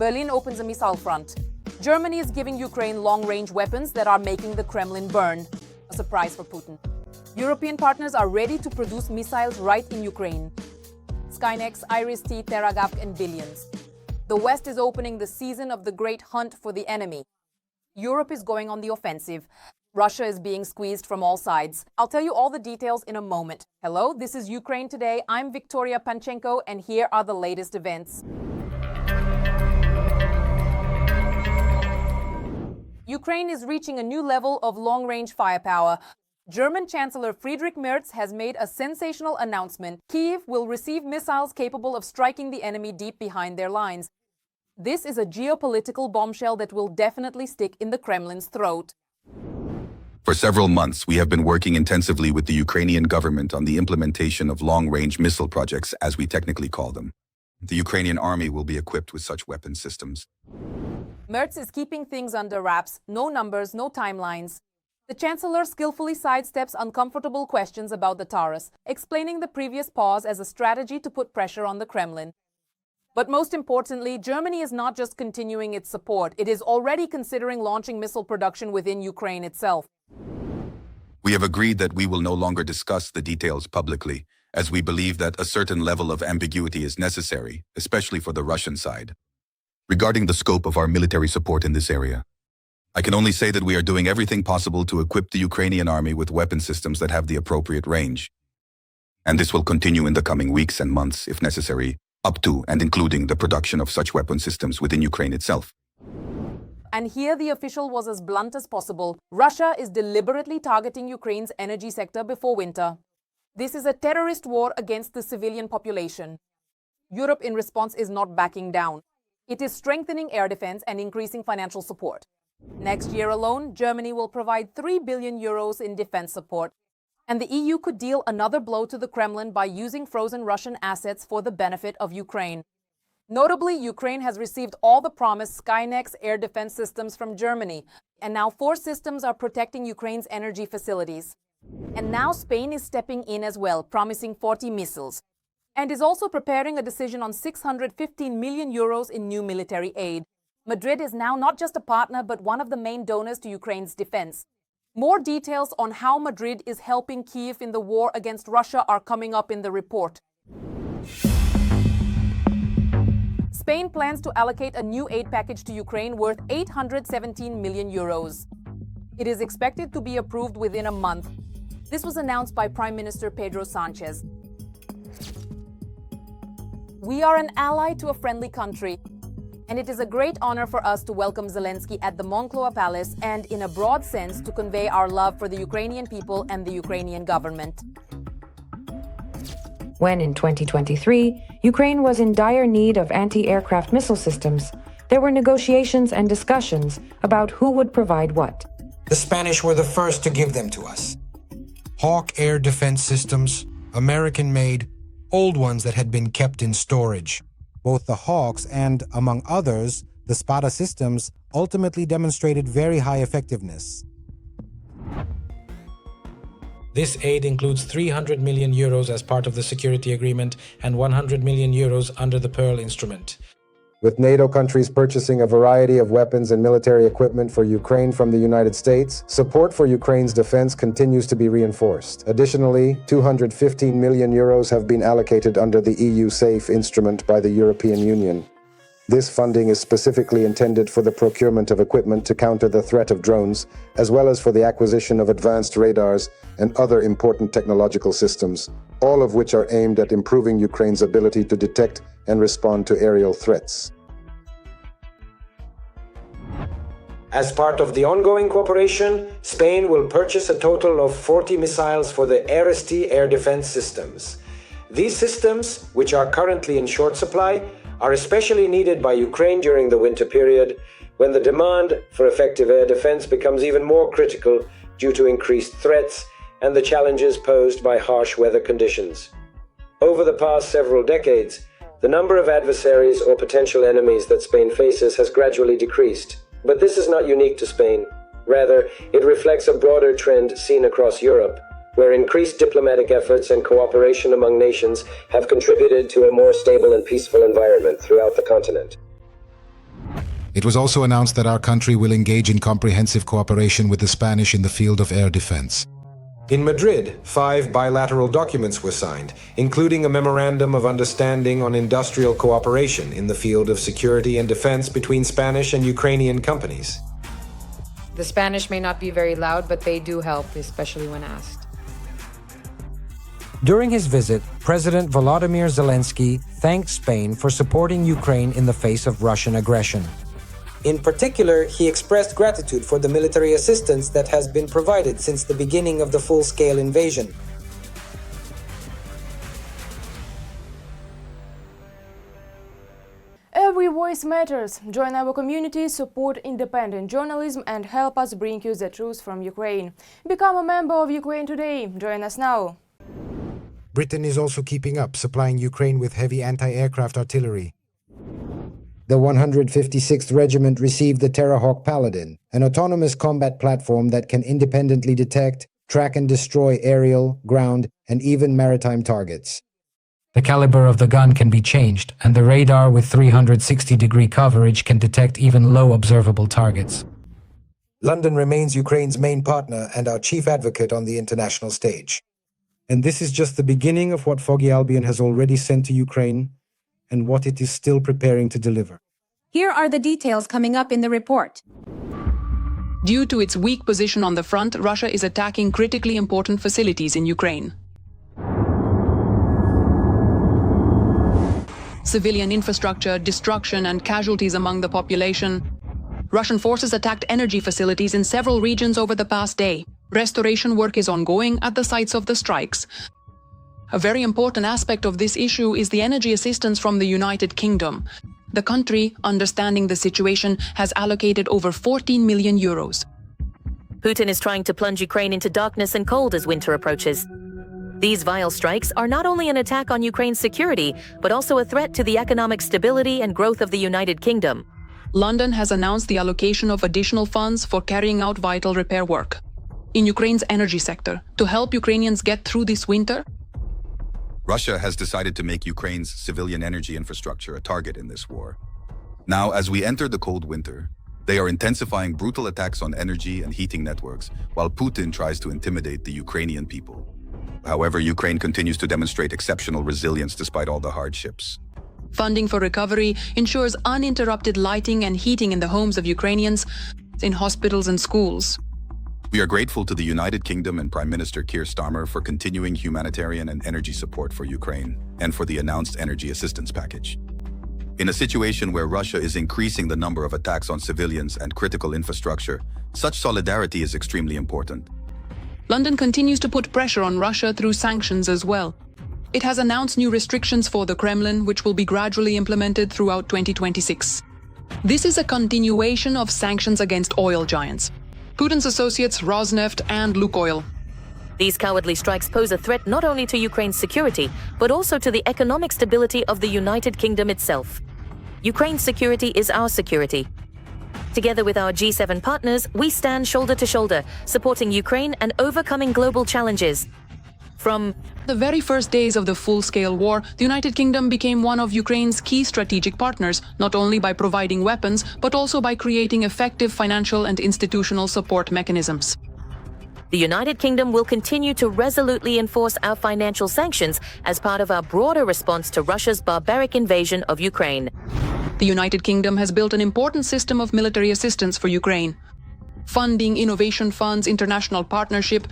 Berlin opens a missile front. Germany is giving Ukraine long-range weapons that are making the Kremlin burn. A surprise for Putin. European partners are ready to produce missiles right in Ukraine. Skynex, Iris-T, Terrahawk, and billions. The West is opening the season of the great hunt for the enemy. Europe is going on the offensive. Russia is being squeezed from all sides. I'll tell you all the details in a moment. Hello, this is Ukraine Today. I'm Victoria Panchenko, and here are the latest events. Ukraine is reaching a new level of long-range firepower. German Chancellor Friedrich Merz has made a sensational announcement. Kyiv will receive missiles capable of striking the enemy deep behind their lines. This is a geopolitical bombshell that will definitely stick in the Kremlin's throat. For several months, we have been working intensively with the Ukrainian government on the implementation of long-range missile projects, as we technically call them. The Ukrainian army will be equipped with such weapon systems. Merz is keeping things under wraps. No numbers, no timelines. The Chancellor skillfully sidesteps uncomfortable questions about the Taurus, explaining the previous pause as a strategy to put pressure on the Kremlin. But most importantly, Germany is not just continuing its support, it is already considering launching missile production within Ukraine itself. We have agreed that we will no longer discuss the details publicly, as we believe that a certain level of ambiguity is necessary, especially for the Russian side. Regarding the scope of our military support in this area, I can only say that we are doing everything possible to equip the Ukrainian army with weapon systems that have the appropriate range. And this will continue in the coming weeks and months, if necessary, up to and including the production of such weapon systems within Ukraine itself. And here the official was as blunt as possible. Russia is deliberately targeting Ukraine's energy sector before winter. This is a terrorist war against the civilian population. Europe in response is not backing down. It is strengthening air defense and increasing financial support. Next year alone, Germany will provide 3 billion euros in defense support. And the EU could deal another blow to the Kremlin by using frozen Russian assets for the benefit of Ukraine. Notably, Ukraine has received all the promised Skynex air defense systems from Germany, and now 4 systems are protecting Ukraine's energy facilities. And now Spain is stepping in as well, promising 40 missiles, and is also preparing a decision on 615 million euros in new military aid. Madrid is now not just a partner, but one of the main donors to Ukraine's defense. More details on how Madrid is helping Kyiv in the war against Russia are coming up in the report. Spain plans to allocate a new aid package to Ukraine worth 817 million euros. It is expected to be approved within a month. This was announced by Prime Minister Pedro Sanchez. We are an ally to a friendly country, and it is a great honor for us to welcome Zelensky at the Moncloa Palace and, in a broad sense, to convey our love for the Ukrainian people and the Ukrainian government. When in 2023, Ukraine was in dire need of anti-aircraft missile systems, there were negotiations and discussions about who would provide what. The Spanish were the first to give them to us. Hawk air defense systems, American-made, old ones that had been kept in storage. Both the Hawks and, among others, the Spada systems ultimately demonstrated very high effectiveness. This aid includes 300 million euros as part of the security agreement and 100 million euros under the Pearl instrument. With NATO countries purchasing a variety of weapons and military equipment for Ukraine from the United States, support for Ukraine's defense continues to be reinforced. Additionally, 215 million euros have been allocated under the EU SAFE instrument by the European Union. This funding is specifically intended for the procurement of equipment to counter the threat of drones, as well as for the acquisition of advanced radars and other important technological systems, all of which are aimed at improving Ukraine's ability to detect and respond to aerial threats. As part of the ongoing cooperation, Spain will purchase a total of 40 missiles for the Iris-T air defense systems. These systems, which are currently in short supply, are especially needed by Ukraine during the winter period, when the demand for effective air defense becomes even more critical due to increased threats and the challenges posed by harsh weather conditions. Over the past several decades, the number of adversaries or potential enemies that Spain faces has gradually decreased. But this is not unique to Spain. Rather, it reflects a broader trend seen across Europe, where increased diplomatic efforts and cooperation among nations have contributed to a more stable and peaceful environment throughout the continent. It was also announced that our country will engage in comprehensive cooperation with the Spanish in the field of air defense. In Madrid, 5 bilateral documents were signed, including a memorandum of understanding on industrial cooperation in the field of security and defense between Spanish and Ukrainian companies. The Spanish may not be very loud, but they do help, especially when asked. During his visit, President Volodymyr Zelensky thanked Spain for supporting Ukraine in the face of Russian aggression. In particular, he expressed gratitude for the military assistance that has been provided since the beginning of the full-scale invasion. Every voice matters. Join our community, support independent journalism, and help us bring you the truth from Ukraine. Become a member of Ukraine today. Join us now. Britain is also keeping up, supplying Ukraine with heavy anti-aircraft artillery. The 156th Regiment received the Terrahawk Paladin, an autonomous combat platform that can independently detect, track and destroy aerial, ground, and even maritime targets. The caliber of the gun can be changed, and the radar with 360-degree coverage can detect even low observable targets. London remains Ukraine's main partner and our chief advocate on the international stage. And this is just the beginning of what Foggy Albion has already sent to Ukraine and what it is still preparing to deliver. Here are the details coming up in the report. Due to its weak position on the front, Russia is attacking critically important facilities in Ukraine. Civilian infrastructure, destruction and casualties among the population. Russian forces attacked energy facilities in several regions over the past day. Restoration work is ongoing at the sites of the strikes. A very important aspect of this issue is the energy assistance from the United Kingdom. The country, understanding the situation, has allocated over 14 million euros. Putin is trying to plunge Ukraine into darkness and cold as winter approaches. These vile strikes are not only an attack on Ukraine's security, but also a threat to the economic stability and growth of the United Kingdom. London has announced the allocation of additional funds for carrying out vital repair work in Ukraine's energy sector to help Ukrainians get through this winter. Russia has decided to make Ukraine's civilian energy infrastructure a target in this war. Now, as we enter the cold winter, they are intensifying brutal attacks on energy and heating networks, while Putin tries to intimidate the Ukrainian people. However, Ukraine continues to demonstrate exceptional resilience despite all the hardships. Funding for recovery ensures uninterrupted lighting and heating in the homes of Ukrainians, in hospitals and schools. We are grateful to the United Kingdom and Prime Minister Keir Starmer for continuing humanitarian and energy support for Ukraine and for the announced energy assistance package. In a situation where Russia is increasing the number of attacks on civilians and critical infrastructure, such solidarity is extremely important. London continues to put pressure on Russia through sanctions as well. It has announced new restrictions for the Kremlin, which will be gradually implemented throughout 2026. This is a continuation of sanctions against oil giants, Putin's associates Rosneft and Lukoil. These cowardly strikes pose a threat not only to Ukraine's security, but also to the economic stability of the United Kingdom itself. Ukraine's security is our security. Together with our G7 partners, we stand shoulder to shoulder, supporting Ukraine and overcoming global challenges. From the very first days of the full-scale war, the United Kingdom became one of Ukraine's key strategic partners, not only by providing weapons, but also by creating effective financial and institutional support mechanisms. The United Kingdom will continue to resolutely enforce our financial sanctions as part of our broader response to Russia's barbaric invasion of Ukraine. The United Kingdom has built an important system of military assistance for Ukraine. Funding, innovation funds, international partnership,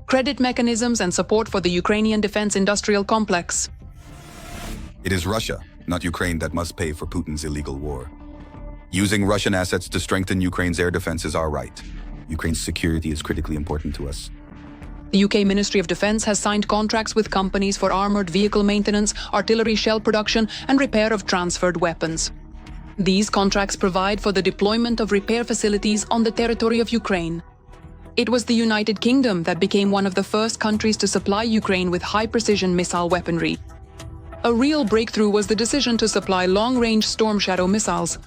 credit mechanisms and support for the Ukrainian defense industrial complex. It is Russia, not Ukraine, that must pay for Putin's illegal war. Using Russian assets to strengthen Ukraine's air defense is our right. Ukraine's security is critically important to us. The UK Ministry of Defence has signed contracts with companies for armoured vehicle maintenance, artillery shell production and repair of transferred weapons. These contracts provide for the deployment of repair facilities on the territory of Ukraine. It was the United Kingdom that became one of the first countries to supply Ukraine with high-precision missile weaponry. A real breakthrough was the decision to supply long-range Storm Shadow missiles.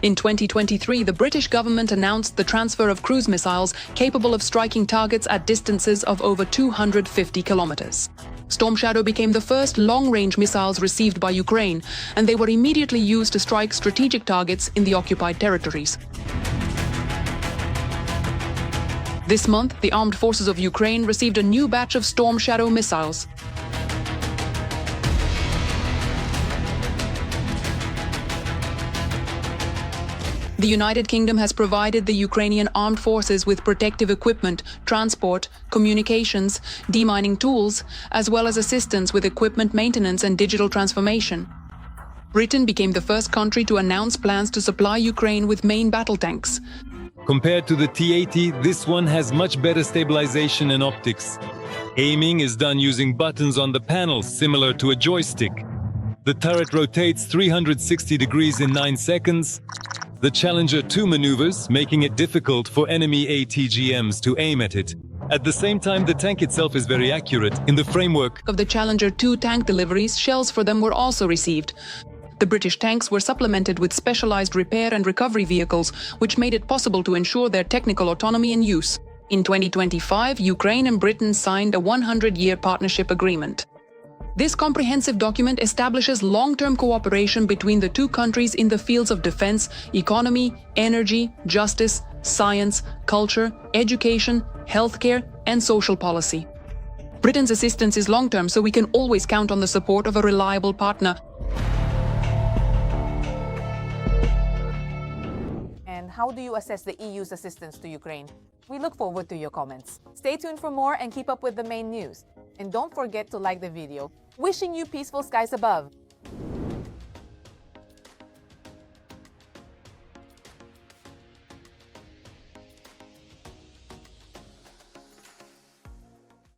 In 2023, the British government announced the transfer of cruise missiles capable of striking targets at distances of over 250 kilometers. Storm Shadow became the first long-range missiles received by Ukraine, and they were immediately used to strike strategic targets in the occupied territories. This month, the armed forces of Ukraine received a new batch of Storm Shadow missiles. The United Kingdom has provided the Ukrainian armed forces with protective equipment, transport, communications, demining tools, as well as assistance with equipment maintenance and digital transformation. Britain became the first country to announce plans to supply Ukraine with main battle tanks. Compared to the T-80, this one has much better stabilization and optics. Aiming is done using buttons on the panel, similar to a joystick. The turret rotates 360 degrees in 9 seconds. The Challenger 2 maneuvers, making it difficult for enemy ATGMs to aim at it. At the same time, the tank itself is very accurate. In the framework of the Challenger 2 tank deliveries, shells for them were also received. The British tanks were supplemented with specialized repair and recovery vehicles, which made it possible to ensure their technical autonomy and use. In 2025, Ukraine and Britain signed a 100-year partnership agreement. This comprehensive document establishes long-term cooperation between the two countries in the fields of defense, economy, energy, justice, science, culture, education, healthcare, and social policy. Britain's assistance is long-term, so we can always count on the support of a reliable partner. And how do you assess the EU's assistance to Ukraine? We look forward to your comments. Stay tuned for more and keep up with the main news. And don't forget to like the video. Wishing you peaceful skies above.